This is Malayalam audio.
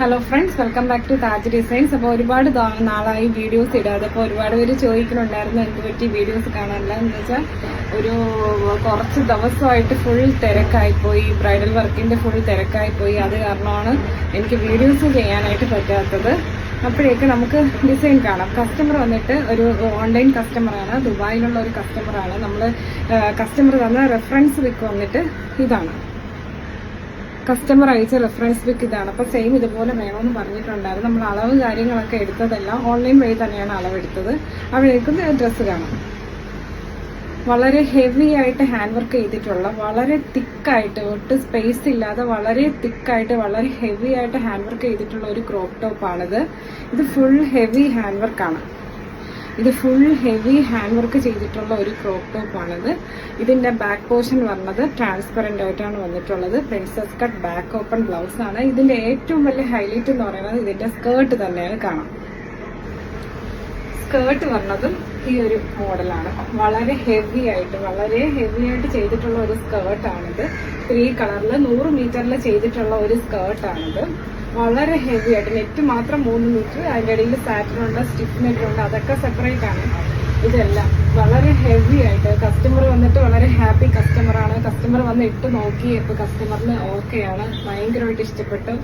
Hello friends, welcome back to Taj Designs. അപ്പോൾ ഒരുപാട് നാളായി വീഡിയോസ് ഇടാതെ. അപ്പോൾ ഒരുപാട് പേര് ചോദിക്കുന്നുണ്ടായിരുന്നു എന്ത് പറ്റി വീഡിയോസ് കാണാനില്ല എന്ന് വെച്ചാൽ ഒരു കുറച്ച് ദിവസമായിട്ട് ഫുൾ തിരക്കായിപ്പോയി, ബ്രൈഡൽ വർക്കിന്റെ ഫുൾ തിരക്കായിപ്പോയി. അത് കാരണമാണ് എനിക്ക് വീഡിയോസ് ചെയ്യാനായിട്ട് പറ്റാത്തത്. അപ്പോഴേക്ക് നമുക്ക് ഡിസൈൻ കാണാം. കസ്റ്റമർ വന്നിട്ട് ഒരു ഓൺലൈൻ കസ്റ്റമറാണ്, ദുബായിലുള്ള ഒരു കസ്റ്റമറാണ്. നമ്മൾ കസ്റ്റമർ തന്ന റെഫറൻസ് പിക്ക് വന്നിട്ട് ഇതാണ്. കസ്റ്റമർ അയച്ച റെഫറൻസ് ബുക്ക് ഇതാണ്. അപ്പോൾ സെയിം ഇതുപോലെ വേണമെന്ന് പറഞ്ഞിട്ടുണ്ടായിരുന്നു. നമ്മൾ അളവ് കാര്യങ്ങളൊക്കെ എടുത്തതെല്ലാം ഓൺലൈൻ വഴി തന്നെയാണ് അളവെടുത്തത്. അവിടേക്കും ഡ്രസ്സ് കാണാം. വളരെ ഹെവി ആയിട്ട് ഹാൻഡ് വർക്ക് ചെയ്തിട്ടുള്ള, വളരെ തിക്കായിട്ട്, ഒട്ടും സ്പേസ് ഇല്ലാതെ വളരെ തിക്കായിട്ട് വളരെ ഹെവി ആയിട്ട് ഹാൻഡ് വർക്ക് ചെയ്തിട്ടുള്ള ഒരു ക്രോപ്പ് ടോപ്പാണിത്. ഇത് ഫുൾ ഹെവി ഹാൻഡ് വർക്കാണ്. ഇത് ഫുൾ ഹെവി ഹാൻഡ് വർക്ക് ചെയ്തിട്ടുള്ള ഒരു ക്രോപ്പ് ടോപ്പാണിത്. ഇതിന്റെ ബാക്ക് പോർഷൻ വന്നത് ട്രാൻസ്പെറന്റ് ആയിട്ടാണ് വന്നിട്ടുള്ളത്. Princess cut back open blouse ആണ്. ഇതിന്റെ ഏറ്റവും വലിയ ഹൈലൈറ്റ് എന്ന് പറയുന്നത് ഇതിന്റെ സ്കേർട്ട് തന്നെയാണ്. കാണാം, സ്കേർട്ട് വന്നതും ഈ ഒരു മോഡലാണ്. വളരെ ഹെവി ആയിട്ട് ചെയ്തിട്ടുള്ള ഒരു സ്കേർട്ടാണിത്. 3 കളറിൽ 100 മീറ്ററിൽ ചെയ്തിട്ടുള്ള ഒരു സ്കേർട്ടാണിത്. വളരെ ഹെവി ആയിട്ട്, നെറ്റ് മാത്രം 3 മീറ്റർ, അതിൻ്റെ ഇടയിൽ സാറ്റൻ ഉണ്ട്, സ്റ്റിഫ് നെറ്റ് ഉണ്ട്, അതൊക്കെ സെപ്പറേറ്റ് ആണ്. ഇതെല്ലാം വളരെ ഹെവി ആയിട്ട്. കസ്റ്റമർ വന്നിട്ട് വളരെ ഹാപ്പി കസ്റ്റമറാണ്. കസ്റ്റമർ വന്ന് ഇട്ട് നോക്കിയപ്പോൾ കസ്റ്റമറിന് ഓക്കെയാണ്, ഭയങ്കരമായിട്ട് ഇഷ്ടപ്പെട്ടു.